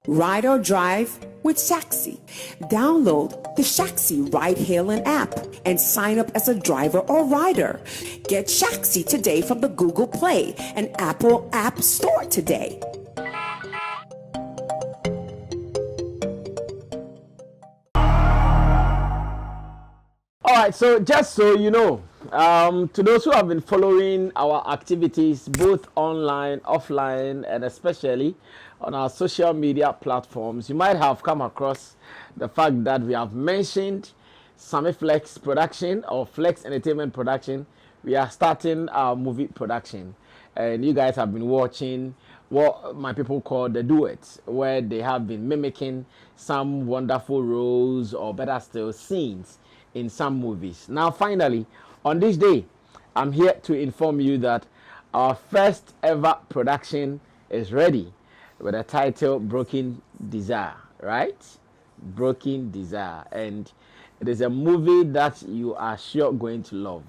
Ride or drive with Shaxi. Download the Shaxi ride-hailing app and sign up as a driver or rider. Get Shaxi today from the Google Play and Apple App Store today. All right, so just so you know, to those who have been following our activities both online, offline, and especially on our social media platforms, you might have come across the fact that we have mentioned Sammy Flex production or Flex Entertainment production. We are starting our movie production, and you guys have been watching what my people call the duets, where they have been mimicking some wonderful roles or better still scenes in some movies. Now, finally, on this day, I'm here to inform you that our first ever production is ready with the title Broken Desire, right? Broken Desire. And it is a movie that you are sure going to love.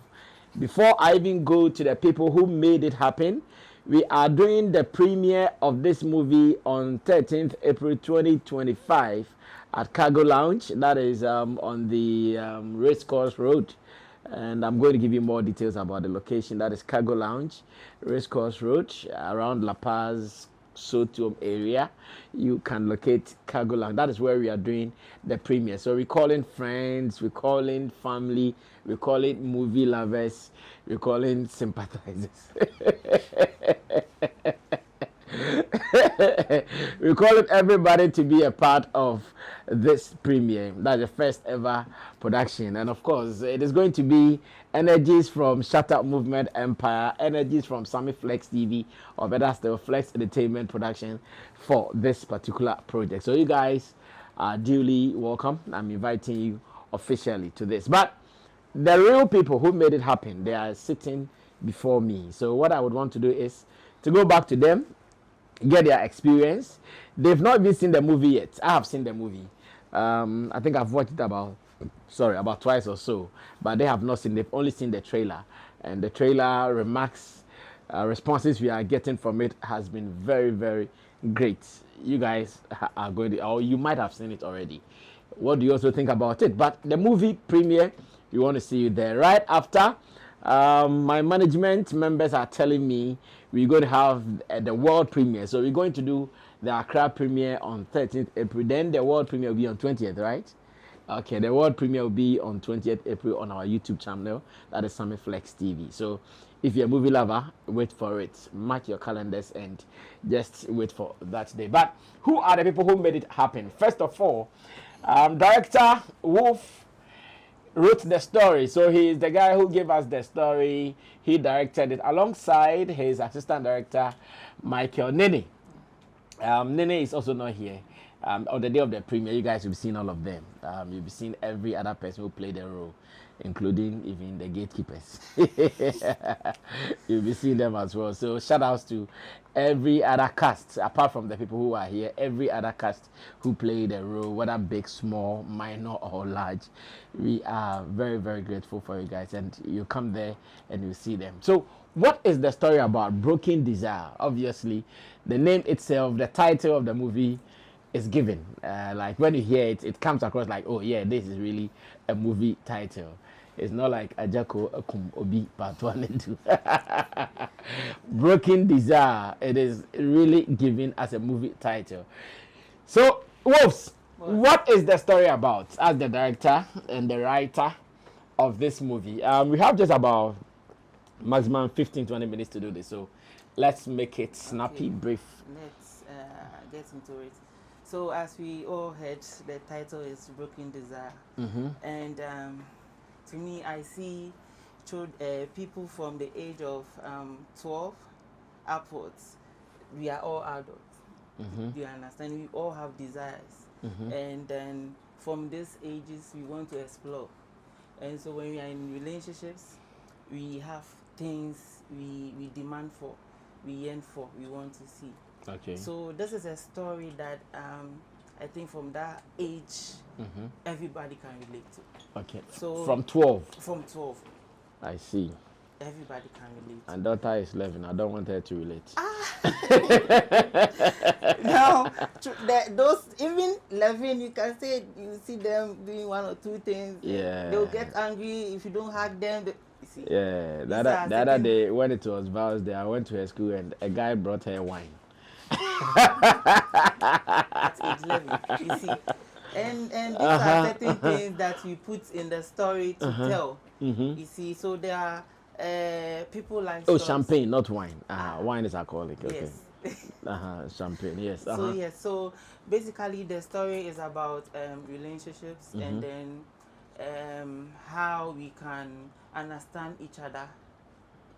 Before I even go to the people who made it happen, we are doing the premiere of this movie on 13th April 2025 at Cargo Lounge. That is on the Racecourse Road. And I'm going to give you more details about the location. That is Cargo Lounge, Racecourse Road, around La Paz, Soto area. You can locate Cargo Lounge. That is where we are doing the premiere. So we're calling friends, we're calling family, we're calling movie lovers, we're calling sympathizers. We're calling everybody to be a part of this premiere. That's the first ever production. And of course, it is going to be energies from Shut Up Movement Empire, energies from Sammy Flex TV, or better still, Flex Entertainment production for this particular project. So you guys are duly welcome. I'm inviting you officially to this. But the real people who made it happen, they are sitting before me. So what I would want to do is to go back to them, get their experience. They've not even seen the movie yet. I have seen the movie. I think I've watched it about twice or so, but they have not seen. They've only seen the trailer, and the trailer remarks, responses we are getting from it has been very, very great. You guys are going to, or you might have seen it already. What do you also think about it? But the movie premiere, we want to see you there right after. My management members are telling me we're going to have the world premiere. So we're going to do the Accra premiere on 13th April. Then the world premiere will be on 20th, right? Okay, the world premiere will be on 20th April on our YouTube channel. That is Sammy Flex TV. So if you're a movie lover, wait for it. Mark your calendars and just wait for that day. But who are the people who made it happen? First of all, director Wolf wrote the story. So he is the guy who gave us the story. He directed it alongside his assistant director, Michael Nene. Nene is also not here. On the day of the premiere, you guys will be seeing all of them. You'll be seeing every other person who played the role, including even the gatekeepers. You'll be seeing them as well. So shout outs to every other cast, apart from the people who are here, every other cast who played the role, whether big, small, minor, or large. We are very, very grateful for you guys. And you come there and you see them. So what is the story about? Broken Desire. Obviously, the name itself, the title of the movie is given. Like when you hear it, it comes across like, oh yeah, this is really a movie title. It's not like Ajako Akum Obi Part 1 and 2. Broken Desire. It is really given as a movie title. So, Wolves, what is the story about as the director and the writer of this movie? We have just about maximum 15-20 minutes to do this. So, let's make it snappy, brief. Let's get into it. So as we all heard, the title is Broken Desire. And to me, I see people from the age of 12 upwards. We are all adults. Do you understand? We all have desires. And then from these ages, we want to explore. And so when we are in relationships, we have things we demand for, we yearn for, we want to see. Okay. So this is a story that I think from that age, everybody can relate to. Okay. So from 12. From 12. I see. everybody can relate. And daughter is 11. I don't want her to relate. Now, those even 11, you can say you see them doing one or two things. Yeah. They'll get angry if you don't hug them. You see. Yeah. The other day when it was Vows Day, I went to her school and a guy brought her wine. At age 11, you see. And these are certain things that you put in the story to tell. You see, so there are people like champagne, not wine. Wine is alcoholic. Okay. Yes. Champagne. Yes. So yes, so basically the story is about relationships and then how we can understand each other.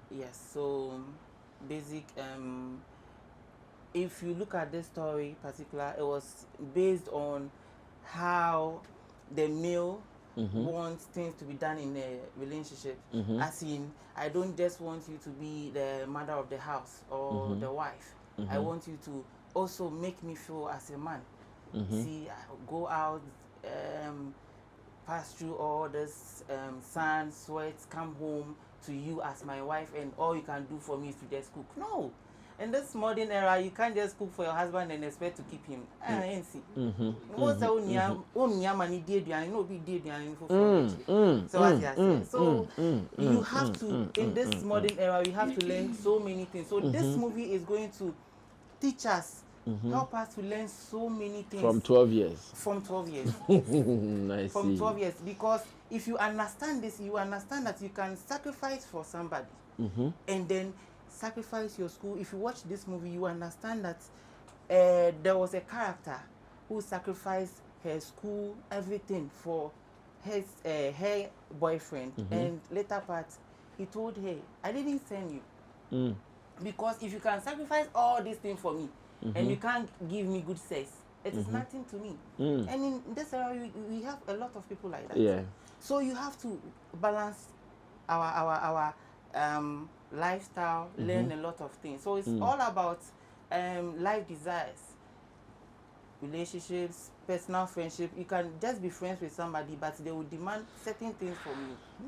Yes. So basic. If you look at this story particular, it was based on how the male wants things to be done in a relationship. As in, I don't just want you to be the mother of the house or the wife. I want you to also make me feel as a man. See, I go out, pass through all this sun, sweat, come home to you as my wife, and all you can do for me is to just cook. No. In this modern era, you can't just cook for your husband and expect to keep him. So you have to, in this modern era, you have to learn so many things. So this movie is going to teach us, help us to learn so many things. From 12 years. From 12 years. I From see. 12 years. Because if you understand this, you understand that you can sacrifice for somebody. And then sacrifice your school. If you watch this movie, you understand that there was a character who sacrificed her school, everything for his her boyfriend. And later part, he told her, I didn't send you. Because if you can sacrifice all these things for me and you can't give me good sex, it is nothing to me. And in this area, we have a lot of people like that. Yeah. So you have to balance our lifestyle, learn a lot of things. So it's all about life desires, relationships, personal friendship. You can just be friends with somebody, but they will demand certain things from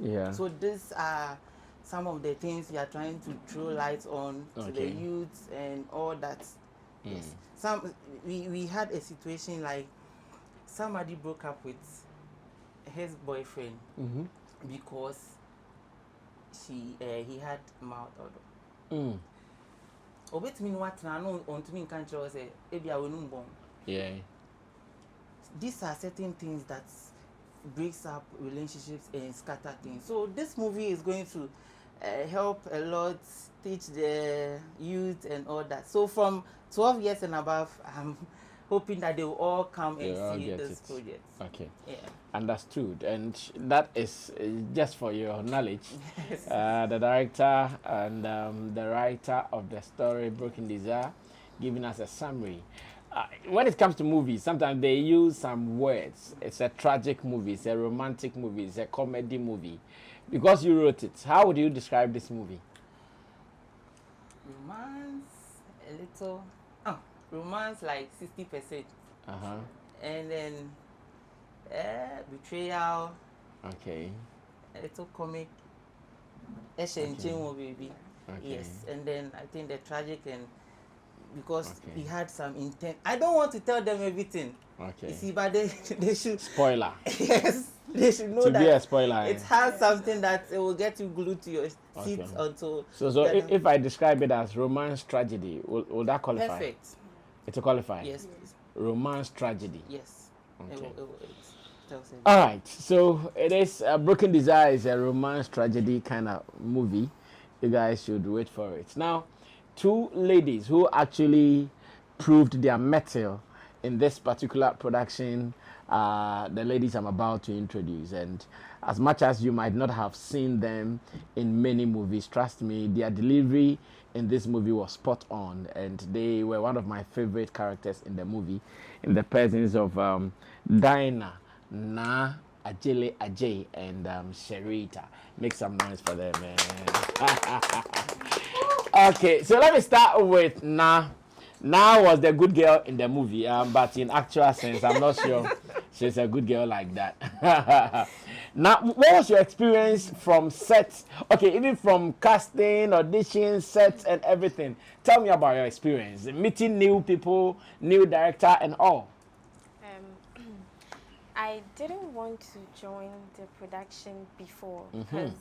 you. Yeah. So these are some of the things we are trying to throw light on to the youth and all that. Yes. We had a situation like somebody broke up with his boyfriend because he had mouth odor. Obetumi no watna no ontumi nka nkyerɛ sɛ ebi a wonu mbɔn. Yeah. These are certain things that breaks up relationships and scatter things. So this movie is going to help a lot, teach the youth and all that. So from 12 years and above, I'm hoping that they will all come and see this project. Okay. Yeah. Understood. And that is just for your knowledge. The director and the writer of the story, Broken Desire, giving us a summary. When it comes to movies, sometimes they use some words. It's a tragic movie, it's a romantic movie, it's a comedy movie. Because you wrote it, how would you describe this movie? Romance, a little. Romance like 60%. And then betrayal. Okay. A little comic. Baby. Yes. And then I think the tragic, and because he had some intent. I don't want to tell them everything. Okay. You see, but they should. Spoiler. Yes, they should know to that be a spoiler. It has something that it will get you glued to your seat until. So if I describe it as romance tragedy, will that qualify? Perfect. It will qualify. Yes, please. Romance tragedy. Yes. Okay. All right. So it is Broken Desire is a romance tragedy kind of movie. You guys should wait for it. Now, two ladies who actually proved their mettle in this particular production, the ladies I'm about to introduce. And as much as you might not have seen them in many movies, trust me, their delivery in this movie was spot on, and they were one of my favorite characters in the movie, in the presence of Dinah, Na, Ajele Ajay, and Sherita. Make some noise for them, man. Okay, so let me start with Na. Na was the good girl in the movie, but in actual sense, I'm not sure she's a good girl like that. Now, what was your experience from sets? Okay, even from casting, auditions, sets, and everything. Tell me about your experience. Meeting new people, new director, and all. I didn't want to join the production before because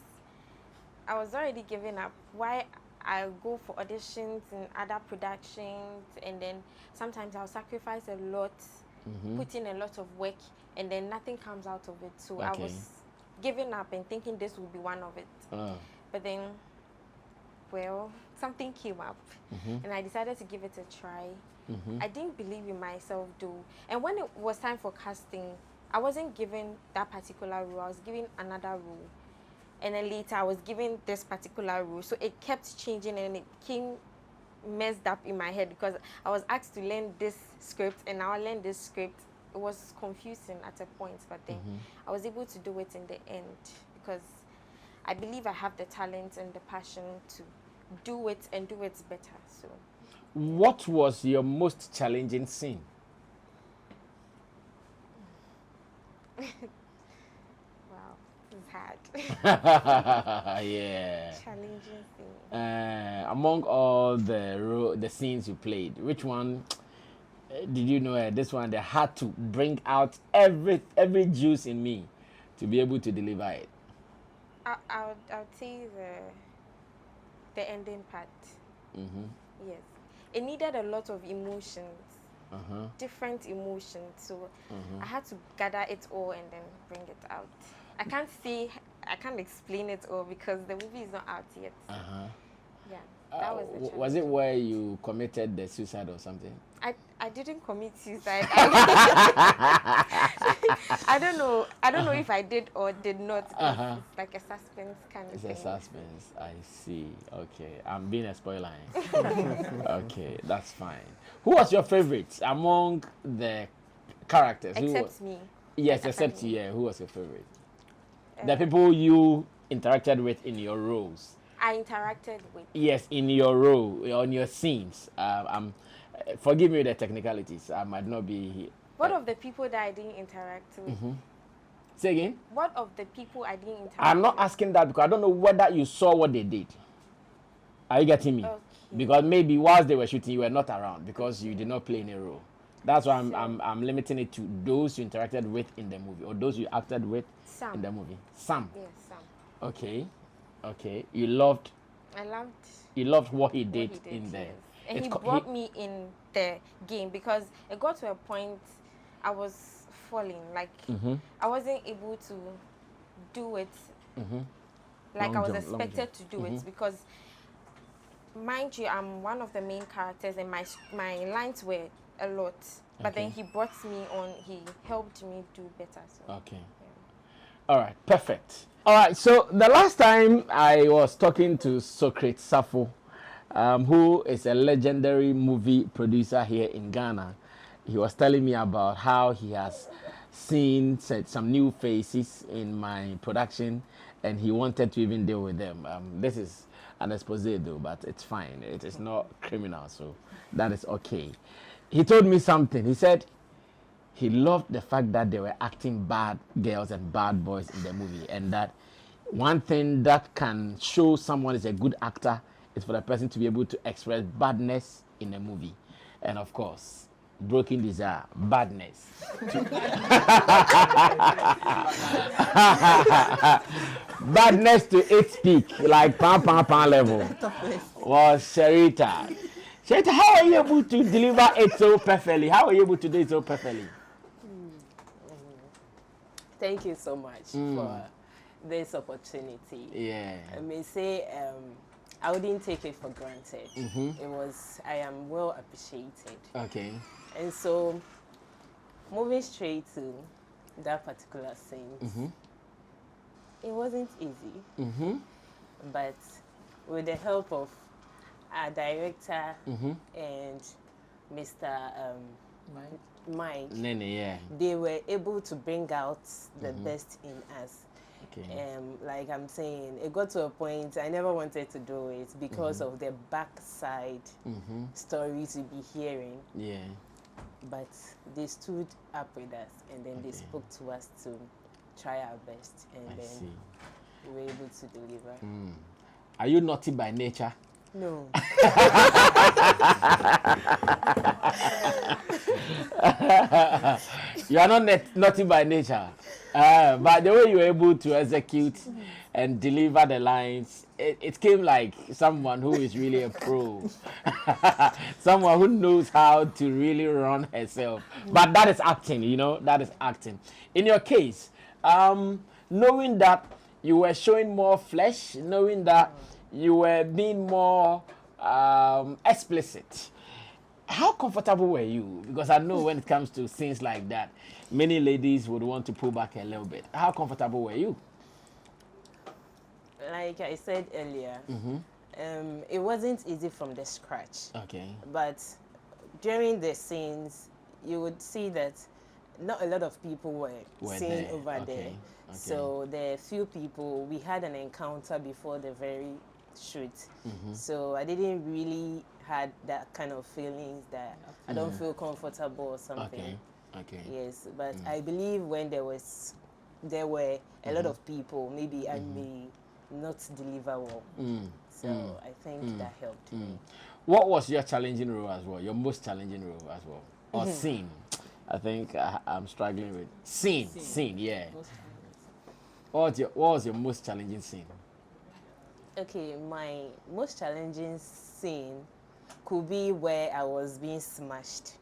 I was already giving up. Why I go for auditions in other productions, and then sometimes I'll sacrifice a lot, put in a lot of work, and then nothing comes out of it. So I was giving up and thinking this would be one of it. But then, well, something came up, and I decided to give it a try. I didn't believe in myself though. And when it was time for casting, I wasn't given that particular role. I was given another role. And then later I was given this particular role. So it kept changing and it came messed up in my head because I was asked to learn this script and now I learned this script. It was confusing at a point, but then I was able to do it in the end because I believe I have the talent and the passion to do it and do it better. So what was your most challenging scene? wow, it's hard. Yeah. Challenging thing. Among all the scenes you played, which one did you know this one they had to bring out every juice in me to be able to deliver it? I would say the ending part. Yes, it needed a lot of emotions. Different emotions, so I had to gather it all and then bring it out. I can't explain it all because the movie is not out yet. Yeah, that was the challenge. Was it where you committed the suicide or something? I didn't commit suicide. I don't know if I did or did not. It's like a suspense kind of thing. It's a suspense. I see. Okay, I'm being a spoiler. Okay, that's fine. Who was your favorite among the characters? Except me. Yes, except you. Yeah, who was your favorite? The people you interacted with in your roles. I interacted with. Yes, in your role, on your scenes. Forgive me the technicalities. I might not be. What of the people that I didn't interact with? Say again? What of the people I didn't interact I'm not with? asking that because I don't know whether you saw what they did. Are you getting me? Okay. Because maybe whilst they were shooting, you were not around because you did not play any role. That's why I'm limiting it to those you interacted with in the movie or those you acted with in the movie. Sam. Yes, Sam. Okay. Okay. You loved what he did, in there. Yes. And he brought me in the game because it got to a point I was falling. Like I wasn't able to do it like I was expected to do it because mind you, I'm one of the main characters and my lines were a lot. But then he brought me on, he helped me do better. So, okay. Yeah. All right, perfect. All right, so the last time I was talking to Socrates Safo, who is a legendary movie producer here in Ghana. He was telling me about how he has seen some new faces in my production and he wanted to even deal with them. This is an expose though, but it's fine. It is not criminal, so that is okay. He told me something. He said he loved the fact that they were acting bad girls and bad boys in the movie, and that one thing that can show someone is a good actor is for the person to be able to express badness in a movie. And of course, Broken Desire, badness. Badness to its peak, like pam level, was Sherita. Sherita, how are you able to deliver it so perfectly? How are you able to do it so perfectly? Thank you so much for this opportunity. Yeah. I may say I wouldn't take it for granted. I am well appreciated. Okay. And so, moving straight to that particular scene, it wasn't easy. But with the help of our director and Mr. Mike, Nene, yeah. they were able to bring out the best in us. Okay. Like I'm saying, it got to a point I never wanted to do it because of the backside stories we be hearing. Yeah. But they stood up with us and then they spoke to us to try our best, and I then see. we were able to deliver. Are you naughty by nature? No. You are not naughty by nature, but the way you were able to execute and deliver the lines, it came like someone who is really a pro, someone who knows how to really run herself. But that is acting, you know, that is acting. In your case, knowing that you were showing more flesh, knowing that you were being more explicit, how comfortable were you? Because I know when it comes to scenes like that, many ladies would want to pull back a little bit. How comfortable were you? Like I said earlier, it wasn't easy from the scratch. Okay. But during the scenes, you would see that not a lot of people were seen there. over Okay. there. Okay. So the few people, we had an encounter before the very shoot. So I didn't really had that kind of feelings that I don't feel comfortable or something. Okay. Okay. Yes, but I believe when there were a lot of people, maybe I may not deliver well. So I think that helped me. What was your challenging role as well? Your most challenging role as well? Or scene? I think I'm struggling with scene. Scene, yeah. What was your most challenging scene? Okay, my most challenging scene could be where I was being smashed.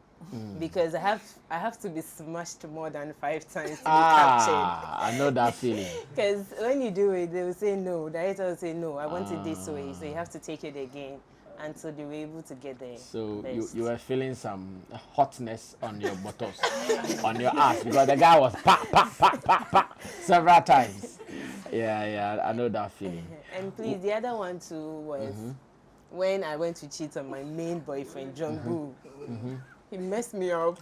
Because I have to be smashed more than 5 times to be captured. I know that feeling. Because when you do it, they will say no. The director will say no, I want it this way. So you have to take it again until they were able to get there. So best. you were feeling some hotness on your buttocks, on your ass, because the guy was pa several times. Yeah, I know that feeling. And please, the other one too was when I went to cheat on my main boyfriend, John Boo. He messed me up.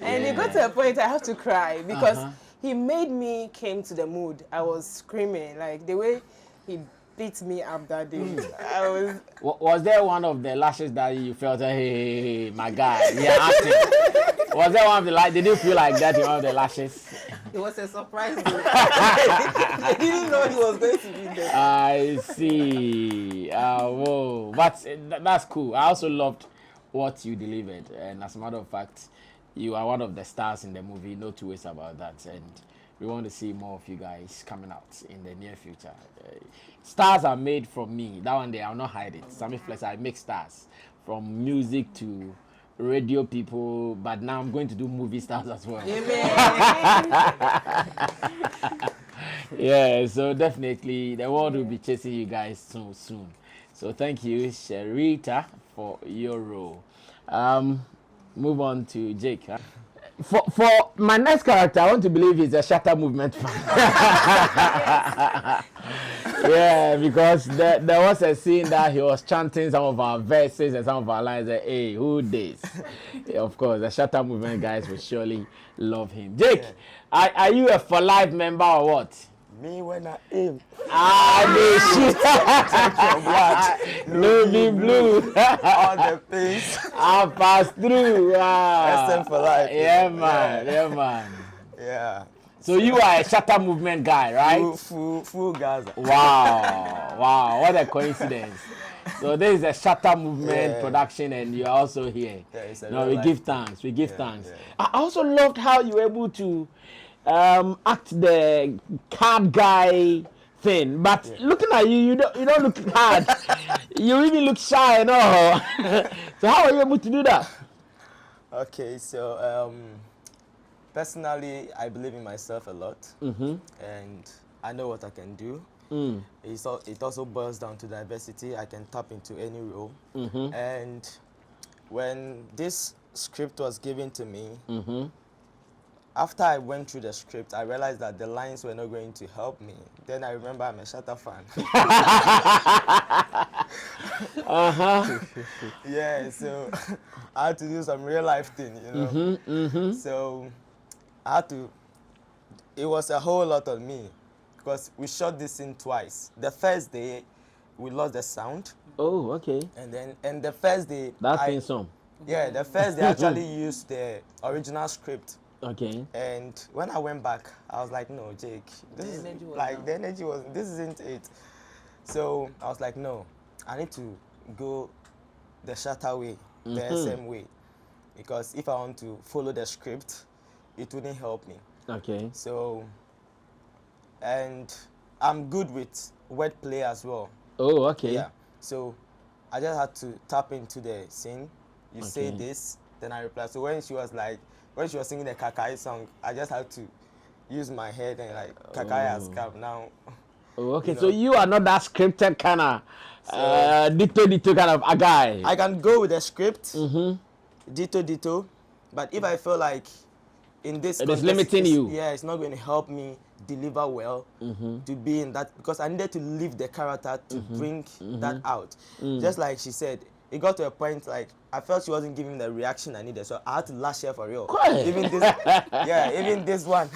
And it got to a point I had to cry because he made me came to the mood. I was screaming, like the way he beat me up that day. I was. Was there one of the lashes that you felt, hey, my guy, yeah, acting? Was there one of the lashes? Did you feel like that in one of the lashes? It was a surprise. I didn't know he was going to be there. I see. Whoa. But that's cool. I also loved what you delivered. And as a matter of fact, you are one of the stars in the movie. No two ways about that. And we want to see more of you guys coming out in the near future. Stars are made from me. That one day, I'll not hide it. Sammy Flex, I make stars. From music to radio people, but now I'm going to do movie stars as well. Yeah, so definitely the world will be chasing you guys soon. So thank you, Sherita, for your role. Move on to Jake. Huh? For my next character, I want to believe he's a Shatter Movement fan. Yeah, because there was a scene that he was chanting some of our verses and some of our lines. Like, hey, who this? Yeah, of course, the Shatter Movement guys will surely love him. Jake, are you a for life member or what? Me when I aim. No be blue. All the things. I'll pass through. SM for life. Yeah, man. Yeah. So you are a Shatter Movement guy, right? Full Gaza. Wow, what a coincidence. So this is a Shatter Movement production and you're also here. Yeah, it's a no, real we give thanks. I also loved how you were able to act the card guy thing, but looking at you, you don't look hard. You even look shy and all. So how are you able to do that? Okay, so personally, I believe in myself a lot, and I know what I can do. It also boils down to diversity. I can tap into any role, and when this script was given to me, after I went through the script, I realized that the lines were not going to help me. Then I remember I'm a Shatter fan. Yeah, so I had to do some real life thing, you know. So I had to. It was a whole lot on me because we shot this scene twice. The first day, we lost the sound. Oh, okay. And the first day, That's been some. Yeah, the first day I actually used the original script Okay. And when I went back, I was like, no, Jake, this is energy was like down. the energy was. This isn't it. So I was like, no, I need to go the Shatter way, the SM way, because if I want to follow the script, it wouldn't help me. Okay. So, and I'm good with wordplay as well. Oh, okay. Yeah. So I just had to tap into the scene. You say Okay. this, then I reply. So when she was singing the Kakai song, I just had to use my head and like Kakai has come now. Oh, okay. You So know. you are not that scripted kind of ditto kind of a guy. I can go with the script, ditto, but if I feel like in this It is context, limiting you. yeah, it's not going to help me deliver well to be in that, because I needed to live the character to bring that out. Just like she said, it got to a point like I felt she wasn't giving the reaction I needed, so I had to lash her for real. Quiet. Even this, even this one.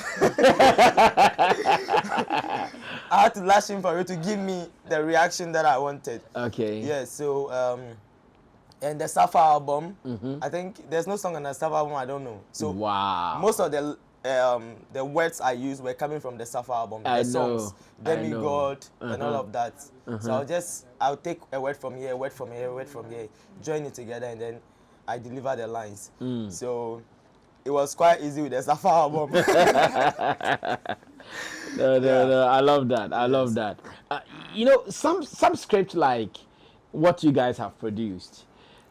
I had to lash him for real to give me the reaction that I wanted. Okay. Yeah, so and the Safa album, I think there's no song on the Safa album I don't know. So Wow. most of the words I used were coming from the Safa album, I the know, songs, I Demigod, and all of that. So I'll take a word from here, a word from here, a word from here, join it together, and then I deliver the lines. So it was quite easy with the Safa album. No, I love that. I love that. You know, some scripts like what you guys have produced,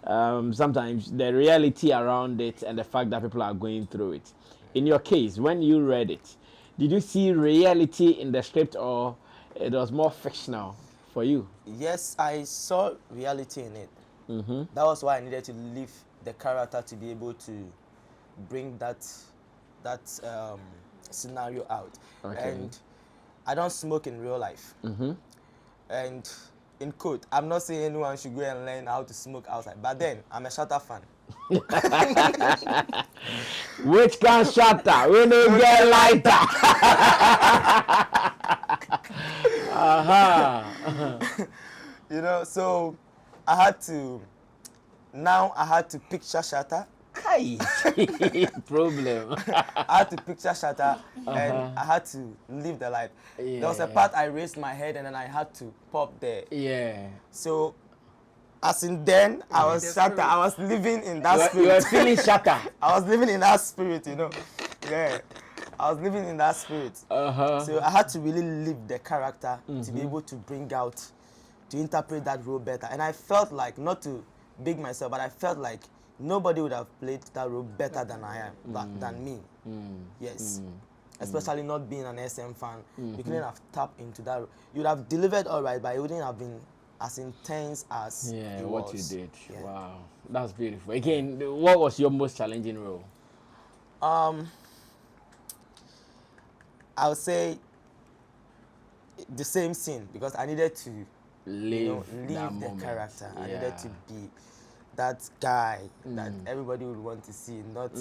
sometimes the reality around it and the fact that people are going through it. In your case, when you read it, did you see reality in the script or it was more fictional for you? Yes, I saw reality in it. That was why I needed to live the character to be able to bring that scenario out. Okay. And I don't smoke in real life. And in quote, I'm not saying anyone should go and learn how to smoke outside, but then I'm a Shatter fan. Which can shatter? We don't get lighter. You know, so I had to picture Shatter. Problem. I had to picture Shatter and I had to live the life. There was a part I raised my head and then I had to pop there. Yeah. So, as in then, I was Shatter. I was living in that spirit. You were feeling shatter. I was living in that spirit, you know. Yeah. I was living in that spirit. So I had to really live the character to be able to bring out, to interpret that role better. And I felt like, not to big myself, but I felt like nobody would have played that role better than I am, than me. Yes. Especially not being an SM fan. You couldn't have tapped into that role. You would have delivered all right, but it wouldn't have been as intense as it what was. you did. Yeah. Wow. That's beautiful. Again, what was your most challenging role? I would say the same scene, because I needed to Live leave that the moment. character. I Yeah. needed to be that guy that everybody would want to see, not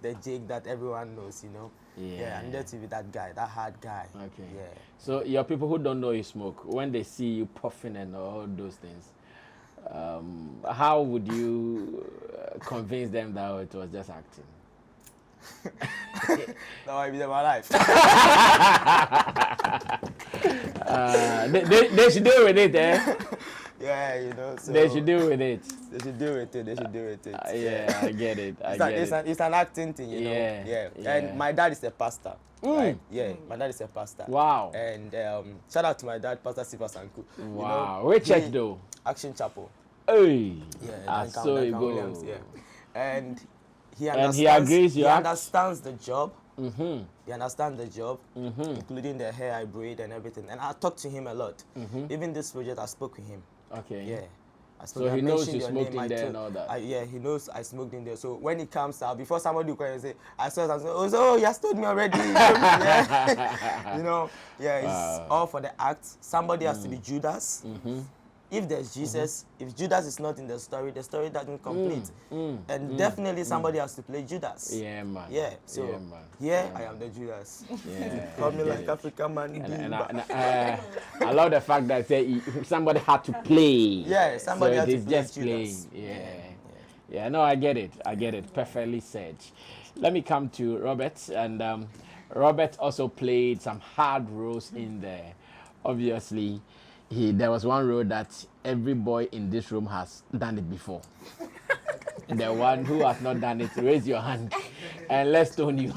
the Jake that everyone knows, you know. Yeah, I needed to be that guy, that hard guy. Okay. Yeah. So your people who don't know you smoke, when they see you puffing and all those things, how would you convince them that it was just acting? That might be my life. They should deal with it, eh? Yeah, you know. So They should deal with it. They should deal with it. They should deal with it. Yeah, I get it. It's an acting thing, you know. Yeah. And my dad is a pastor. Right? Yeah, my dad is a pastor. Wow. And shout out to my dad, Pastor Siva Sanku. Wow. You know, Which church though? Action Chapel. Hey. Yeah, So you go. Williams, yeah. And he agrees you act? understands the job. He understands the job, including the hair I braid and everything. And I talk to him a lot. Even this project, I spoke with him. Okay. Yeah. So he knows you smoked in there and all that. Yeah, he knows I smoked in there. So when he comes out, before somebody will come and say, I saw something, oh, you has told me already. Yeah. You know, yeah, it's all for the act. Somebody has to be Judas. If there's Jesus, if Judas is not in the story doesn't complete. And definitely somebody has to play Judas. Yeah, man. Yeah, so I am the Judas. Yeah. Call me like African man. And I love the fact that somebody had to play. Yeah, somebody so had it to is play just Judas. playing. Yeah. Yeah, no, I get it. I get it. Perfectly said. Let me come to Robert. And Robert also played some hard roles in there. Obviously, there was one role that every boy in this room has done it before. The one who has not done it, raise your hand and let's stone you.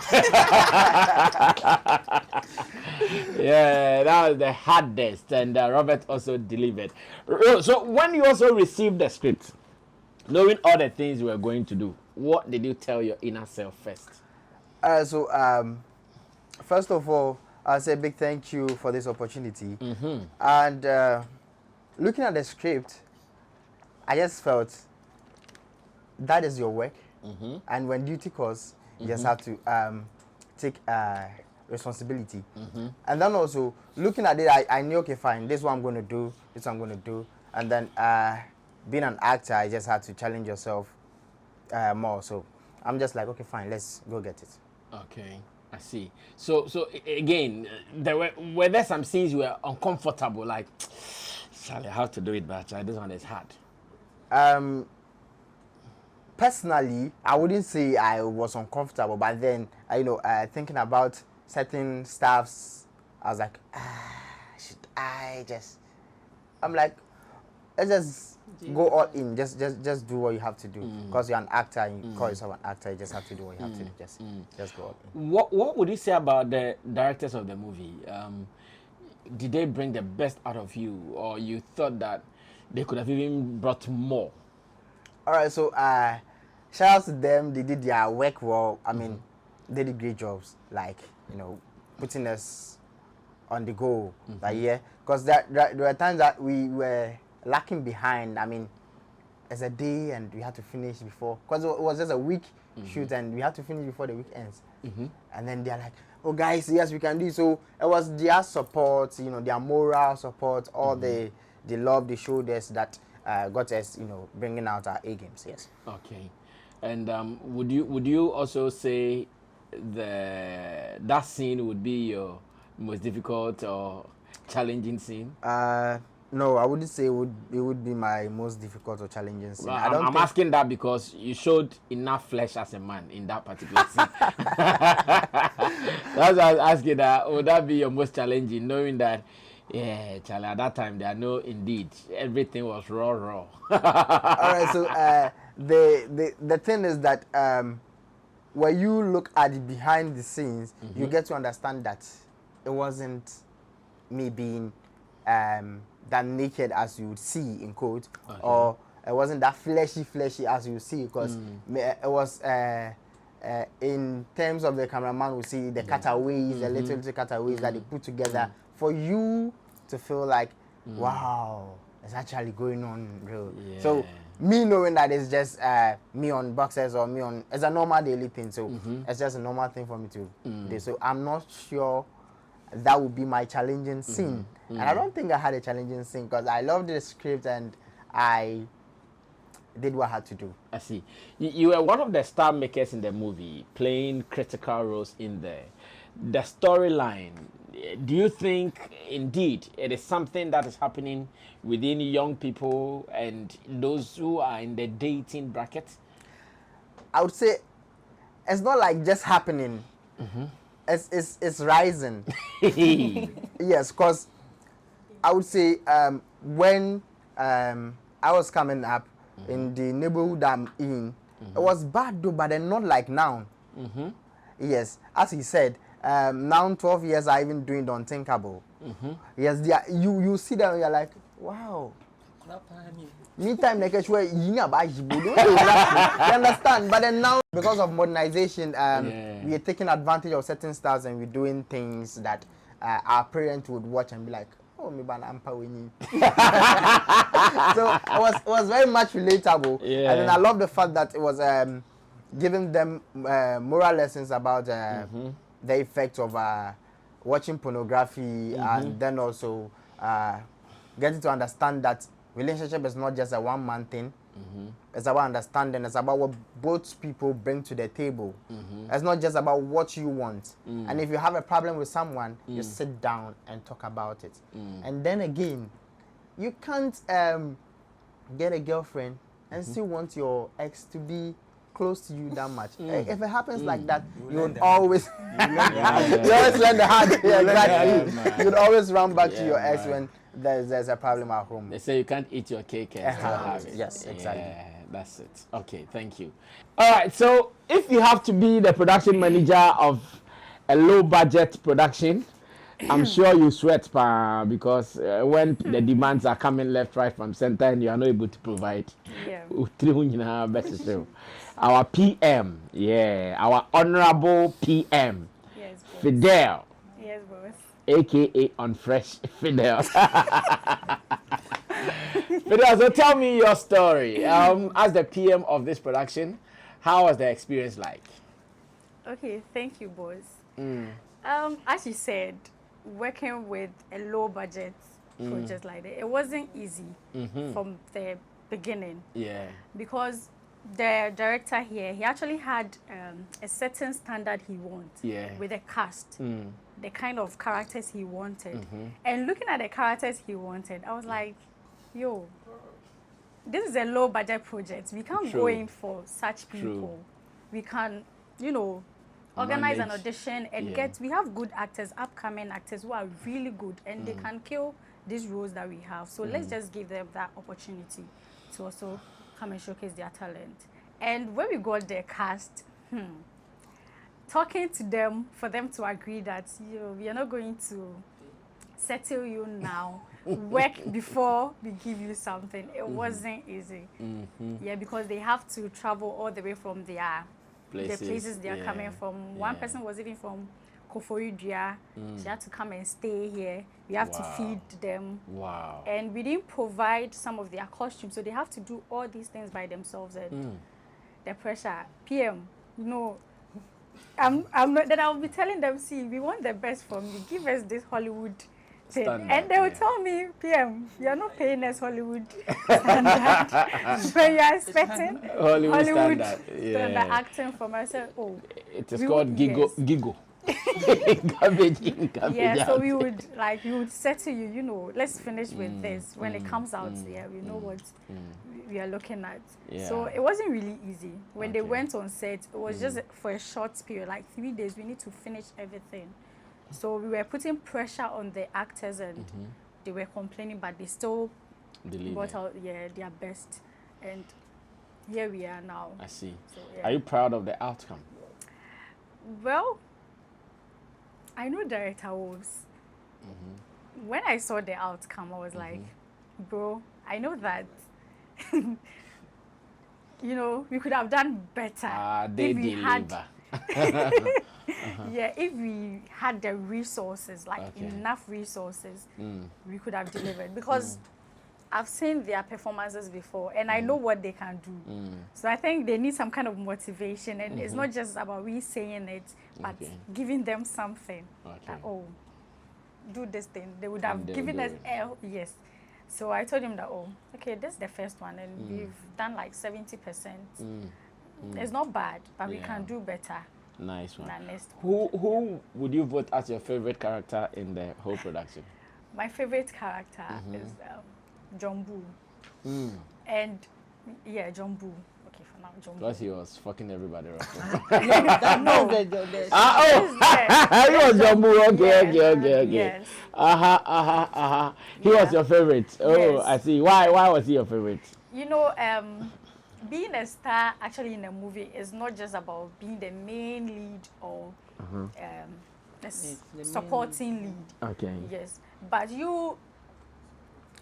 Yeah, that was the hardest. And Robert also delivered. So, when you also received the script, knowing all the things you were going to do, what did you tell your inner self first? First of all, I'll say a big thank you for this opportunity. And looking at the script, I just felt that is your work. And when duty calls, you just have to take responsibility. And then also, looking at it, I knew, okay, fine, this is what I'm going to do, this is what I'm going to do. And then being an actor, I just had to challenge yourself more. So I'm just like, okay, fine, let's go get it. Okay, I see. So again, were there some scenes you were uncomfortable, like, Charlie, I have to do it, but this one is hard. Personally, I wouldn't say I was uncomfortable, but then, thinking about certain stuffs, I was like, should I just, I'm like, let's just go all in, just do what you have to do, because you're an actor and you call yourself an actor, you just have to do what you have to do, just go all in. What would you say about the directors of the movie? Did they bring the best out of you, or you thought that they could have even brought more? All right, so shout out to them. They did their work well. I mean, they did great jobs, like, putting us on the go. Like, yeah, because there were times that we were lacking behind. I mean, as a day and we had to finish before, because it was just a week shoot and we had to finish before the week ends. And then they're like, oh guys, yes, we can do it. So it was their support, their moral support, all the love they showed us that got us, bringing out our A games. Yes. Okay. And would you also say that scene would be your most difficult or challenging scene? No, I wouldn't say it would be my most difficult or challenging scene. Well, I'm asking that because you showed enough flesh as a man in that particular scene. That's why I was asking that. Would that be your most challenging, knowing that, yeah, Charlie, at that time, there no, indeed, everything was raw. All right, so the thing is that when you look at the behind the scenes, you get to understand that it wasn't me being that naked as you would see in quote, or it wasn't that fleshy as you see, because it was in terms of the cameraman, we see the cutaways, the little cutaways that they put together for you to feel like, wow, it's actually going on real. Yeah. So me knowing that it's just me on boxes or me on, it's a normal daily thing, so it's just a normal thing for me to do. So I'm not sure that would be my challenging scene. And I don't think I had a challenging scene because I loved the script and I did what I had to do. I see. You were one of the star makers in the movie, playing critical roles in there. The storyline, do you think indeed it is something that is happening within young people and those who are in the dating bracket? I would say it's not like just happening. It's rising. Yes, because I would say when I was coming up in the neighborhood I'm in, it was bad though, but then not like now. Yes, as he said, now 12 years I even doing the unthinkable. Yes, you see them and you're like, wow. Meantime, like you understand, but then now because of modernization, we are taking advantage of certain styles and we're doing things that our parents would watch and be like, oh, me ban ampa winning. So it was very much relatable, and then I love the fact that it was giving them moral lessons about the effect of watching pornography, and then also getting to understand that relationship is not just a one-man thing. It's about understanding. It's about what both people bring to the table. It's not just about what you want. And if you have a problem with someone, you sit down and talk about it. And then again, you can't get a girlfriend and still want your ex to be close to you that much. If it happens like that, you would always you always learn the hard way. Exactly. You'd always run back to your ex when there's a problem at home. They say you can't eat your cake and still have it. Yes, exactly. Yeah, that's it. Okay, thank you. All right, so if you have to be the production manager of a low budget production, I'm sure you sweat because when the demands are coming left, right, from center, and you are not able to provide. Yeah. Our PM, our honorable PM, Yes, boss. Fidel, Yes, boss. aka Unfresh Fidel. Fidel, so tell me your story. As the PM of this production, how was the experience like? Okay, thank you, boss. As you said, working with a low budget project like that, it wasn't easy from the beginning. Yeah. Because the director here, he actually had a certain standard he wants with the cast, the kind of characters he wanted. And looking at the characters he wanted, I was like, yo, this is a low budget project. We can't go in for such people. We can, you know, organize an audition and we have good actors, upcoming actors who are really good and they can kill these roles that we have. So let's just give them that opportunity to also come and showcase their talent. And when we got their cast, talking to them for them to agree that we are not going to settle you now, work before we give you something. It wasn't easy. Yeah, because they have to travel all the way from the places they are coming from. One person was even from Koforidua. She had to come and stay here. We have to feed them. Wow. And we didn't provide some of their costumes, so they have to do all these things by themselves. And the pressure, PM, I'm not, then I'll be telling them, see, we want the best from you. Give us this Hollywood thing. Standard, and they will tell me, PM, you're not paying us Hollywood standard. So you're expecting Hollywood standard acting from us. Oh, it is called Gigo. Garbage in, garbage out. So we would say to you, let's finish with this. When it comes out, we know what we are looking at. So it wasn't really easy. When they went on set, it was just for a short period, like 3 days, we need to finish everything. So we were putting pressure on the actors and they were complaining, but they still got out their best. And here we are now. I see. So, Are you proud of the outcome? Well, I know Director Wolves. When I saw the outcome, I was like, bro, I know that, we could have done better they if we deliver. if we had the resources, enough resources, we could have delivered. Because I've seen their performances before, and I know what they can do. So I think they need some kind of motivation, and it's not just about we saying it, but giving them something. That, do this thing. They would have given us yes. So I told him that, this is the first one, and we've done like 70%. It's not bad, but we can do better. Nice one. Next Who would you vote as your favorite character in the whole production? My favorite character is John Boo. And John Boo. Okay, for now, John Boo. Plus he was fucking everybody right. He was John Boo. Okay. Yes. He was your favorite. Oh, Yes. I see. Why was he your favorite? Being a star actually in a movie is not just about being the main lead or supporting lead. Okay. Yes, but you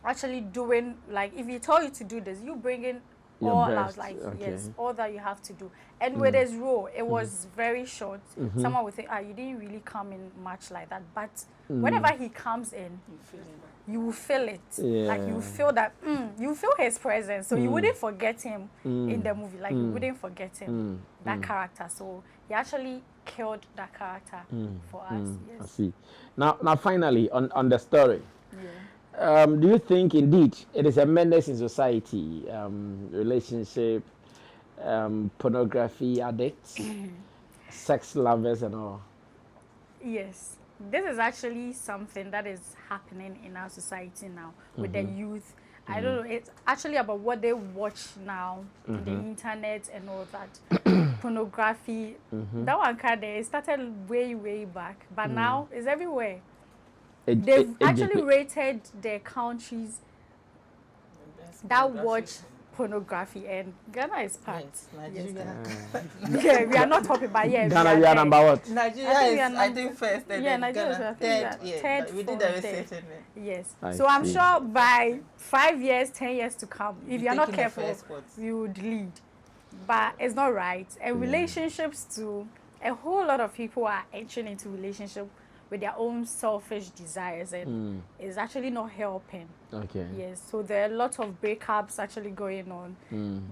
actually doing, like, if you tell you to do this, you bring in Your all best, out, okay. all that you have to do. And with his role, it was very short. Someone would think, you didn't really come in much like that. But whenever he comes in, you will feel it. Like, you feel that, you feel his presence. So you wouldn't forget him in the movie. Like, you wouldn't forget him, that character. So he actually killed that character for us. Yes. I see. Now finally, on the story. Do you think indeed it is a menace in society, relationship, pornography addicts, sex lovers and all? Yes, this is actually something that is happening in our society now with the youth. I don't know. It's actually about what they watch now, the internet and all that. Pornography. That one kind of started way back, but now it's everywhere. They've actually rated their countries that watch pornography, and Ghana is part. Yes, Nigeria. Yeah, we are not talking about Ghana, we are number what? Nigeria is, I think, first, and then Nigeria is, Ghana I think, third. Yeah, third, but we did the fourth, research. third. And Yes. I So I'm see. sure by 5 years, 10 years to come, if You're you're not taking the careful, first spot. you would lead. But it's not right. And relationships too, a whole lot of people are entering into relationship with their own selfish desires, and it's actually not helping. Okay. Yes, so there are a lot of breakups actually going on.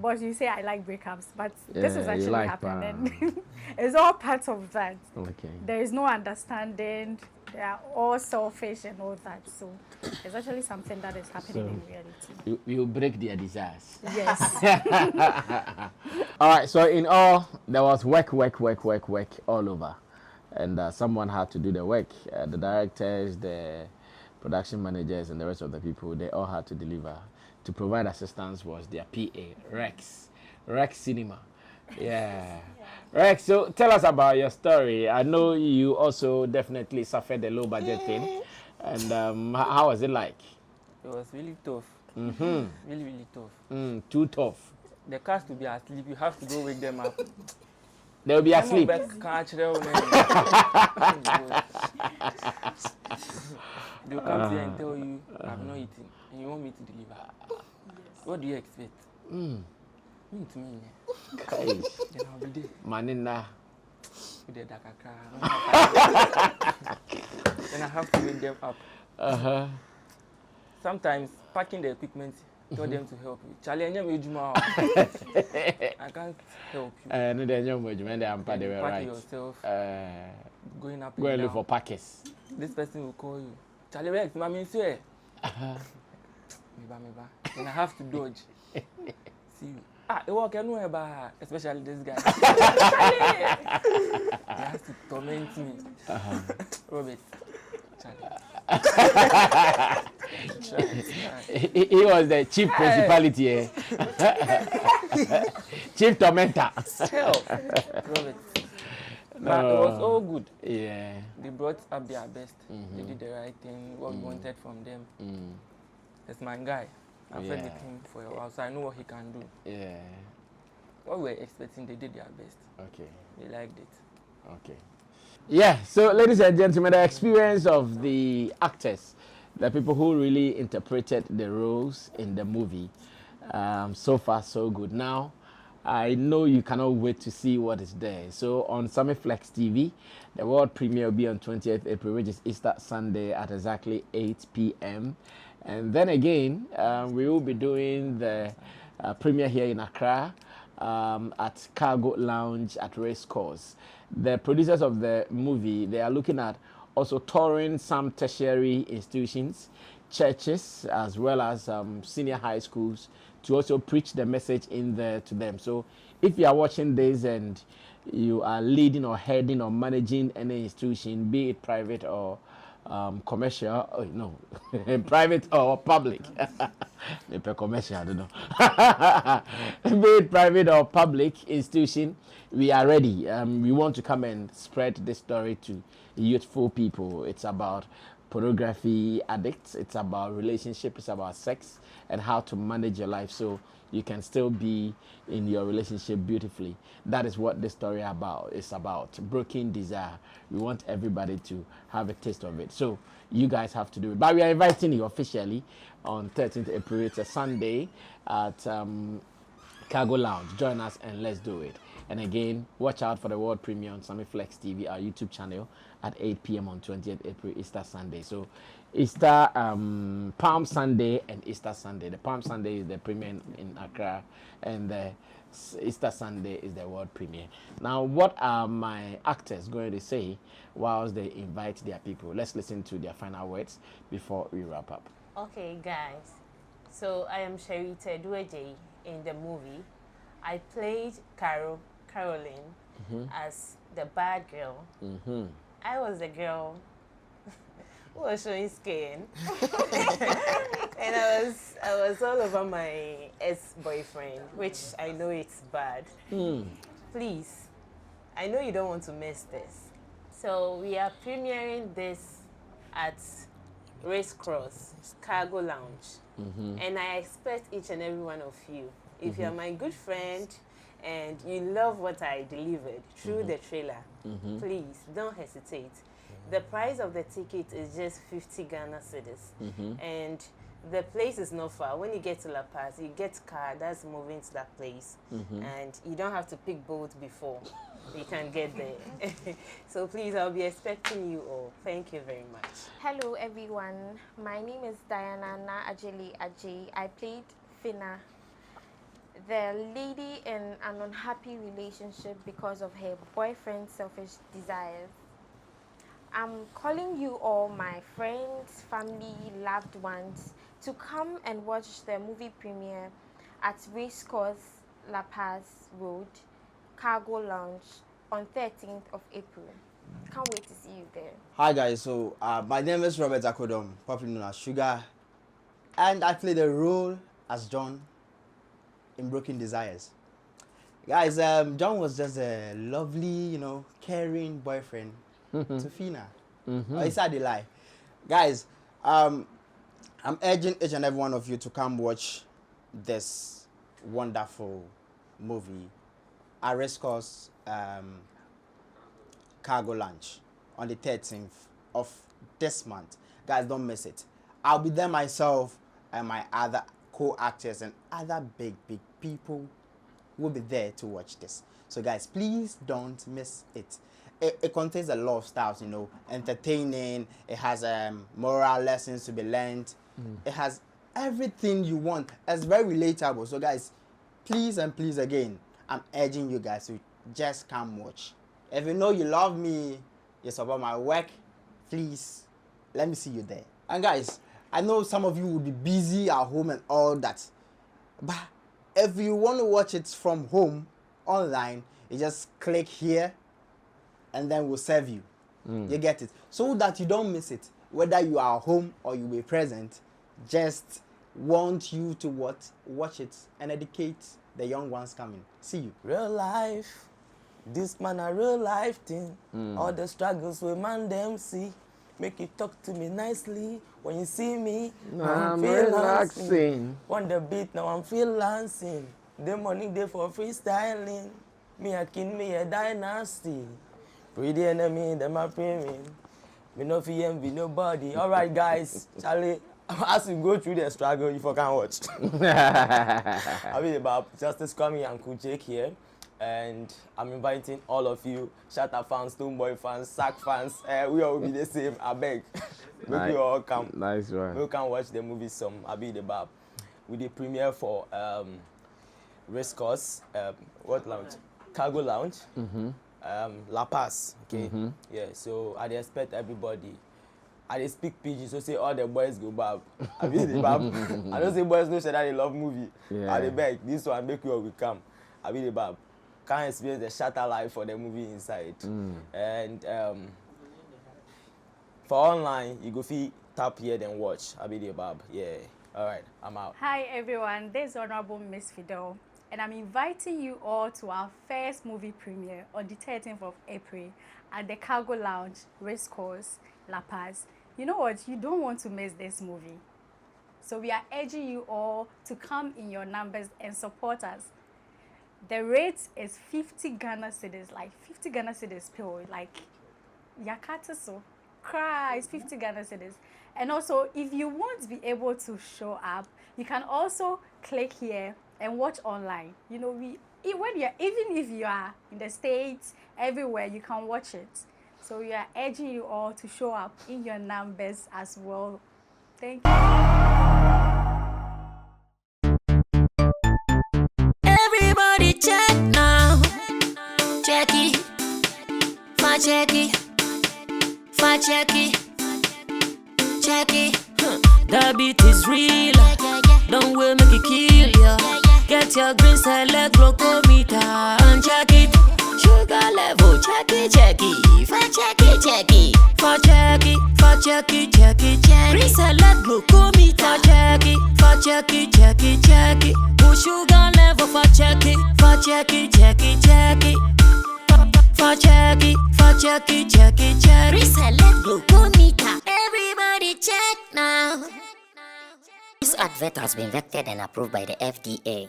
But you say I like breakups, but this is Yeah, you actually like happening. It's all part of that. Okay. There is no understanding. They are all selfish and all that. So it's actually something that is happening in reality. You break their desires. Yes. All right. So in all, there was work all over, and someone had to do the work. The directors, the production managers, and the rest of the people, they all had to deliver. To provide assistance was their PA, Rex Cinema. Yeah. Rex, so tell us about your story. I know you also definitely suffered the low budget thing. And how was it like? It was really tough. Really tough. Too tough. The cast will be asleep. You have to go wake them up. They'll be asleep. They'll come to you and tell you, I've not eaten, and you want me to deliver. What do you expect? Me to me. Then I'll be there. Manina. With the dakaka. Then I have to wake them up. Sometimes packing the equipment, tell them to help you. Charlie, I can't help you. No, they were Pack right. yourself. Going up Go and and look down. for packers. This person will call you. Charlie Rex, mommy, swear. Meba. Then I have to dodge. See you. It walk anywhere, especially this guy. He has to torment me. Robert. Charlie. He was the chief principality, chief tormentor. Help. Robert. But it was all good. Yeah. They brought up their best. They did the right thing, what we wanted from them. That's my guy. I've worked with him for a while, so I know what he can do. Yeah. What we were expecting, they did their best. Okay. They liked it. Okay. Yeah, so ladies and gentlemen, the experience of the actors, the people who really interpreted the roles in the movie, so far so good. Now, I know you cannot wait to see what is there. So on Sammy Flex TV, the world premiere will be on 20th April, which is Easter Sunday at exactly 8 p.m. And then again, we will be doing the premiere here in Accra at Cargo Lounge at Race Course. The producers of the movie, they are looking at also touring some tertiary institutions, churches, as well as senior high schools to also preach the message in there to them. So if you are watching this and you are leading or heading or managing any institution, be it private or commercial, private or public. Maybe commercial, I don't know. Be it private or public institution, we are ready. We want to come and spread this story to youthful people. It's about pornography addicts, it's about relationship, it's about sex and how to manage your life so you can still be in your relationship beautifully. That is what this story is about. Breaking desire. We want everybody to have a taste of it. So you guys have to do it. But we are inviting you officially on 13th April. It's a Sunday at Cargo Lounge. Join us and let's do it. And again, watch out for the world premiere on Sammy Flex TV, our YouTube channel, at 8 p.m. on 20th April, Easter Sunday. So Easter, Palm Sunday and Easter Sunday. The Palm Sunday is the premiere in Accra, and the Easter Sunday is the world premiere. Now, what are my actors going to say whilst they invite their people? Let's listen to their final words before we wrap up. Okay, guys. So I am Sherita Dueje in the movie. I played Caroline as the bad girl. I was the girl who was showing skin. And I was all over my ex-boyfriend, which I know it's bad. Please, I know you don't want to miss this. So we are premiering this at Race Cross Cargo Lounge. And I expect each and every one of you, if you're my good friend and you love what I delivered through the trailer, please don't hesitate. The price of the ticket is just 50 Ghana cedis. And the place is not far. When you get to La Paz, you get car that's moving to that place. And you don't have to pick boat before you can get there. So please, I'll be expecting you all. Thank you very much. Hello everyone, my name is Diana Na Ajeli Ajay. I played Fina, the lady in an unhappy relationship because of her boyfriend's selfish desires. I'm calling you all, my friends, family, loved ones, to come and watch the movie premiere at Racecourse La Paz Road, Cargo Lounge on 13th of April. Can't wait to see you there. Hi guys, so my name is Robert Akodom, popularly known as Sugar, and I play the role as John in Broken Desires. Guys, John was just a lovely, caring boyfriend to Fina. Or is that the lie? Guys, I'm urging each and every one of you to come watch this wonderful movie at Racecourse Cargo Lunch on the 13th of this month. Guys, don't miss it. I'll be there myself, and my other co-actors and other big people will be there to watch this. So guys, please don't miss it. It contains a lot of styles, entertaining. It has moral lessons to be learned. It has everything you want. It's very relatable. So guys, please and please again, I'm urging you guys to just come watch. If you know you love me, you support my work, please let me see you there. And guys, I know some of you will be busy at home and all that, but if you want to watch it from home online, you just click here and then we'll serve you. You get it? So that you don't miss it. Whether you are home or you be present, just want you to watch it and educate the young ones coming. See you. Real life, this man a real life thing. All the struggles we man them see. Make you talk to me nicely when you see me. I'm relaxing. On the beat now I'm freelancing. The money there for freestyling. Me a king, me a dynasty. Pretty enemy, them a premium. Me no fear envy nobody. All right, guys, Charlie. As we go through the struggle, you can watch. I mean about Justice Kwame and Kuchek here, and I'm inviting all of you, Shatta fans, Stoneboy fans, Sack fans. We all will be the same. I beg, make you all come. Nice one. We can watch the movie. Some Abi the Bab. We the premiere for Racecourse. What lounge? Cargo Lounge. La Paz. Okay. Yeah. So I expect everybody. I speak PG, so say all the boys go bab. I mean the bab. I don't say boys no say that they love movie. I dey beg this one make you all we come. I mean the bab. Can't experience the Shatta life for the movie inside. And for online, you go feel tap here then watch. I mean the bab. Yeah. All right. I'm out. Hi everyone, this is Honorable Miss Fidel, and I'm inviting you all to our first movie premiere on the 13th of April at the Cargo Lounge, Racecourse, La Paz. You know what? You don't want to miss this movie. So we are urging you all to come in your numbers and support us. The rate is 50 Ghana cedis, like 50 Ghana cedis pure, like Yakata so cry is 50 Ghana cedis. And also, if you won't be able to show up, you can also click here and watch online. Even if you are in the States, everywhere, you can watch it. So we are urging you all to show up in your numbers as well. Thank you. Everybody check now. Check it. Check it. Check it. Check it. The beat is real. Don't wait, make it kill ya. Get your green select glucometer and check it. Sugar level, check it. For check it. For check it. For check it, check it, check it. Reselect glucometer, check it, for check it, check it, check it. Put sugar level for check it, for check it, check it, check it. For check it, for check it, check it, check it. Reselect glucometer. Everybody check now. This advert has been vetted and approved by the FDA.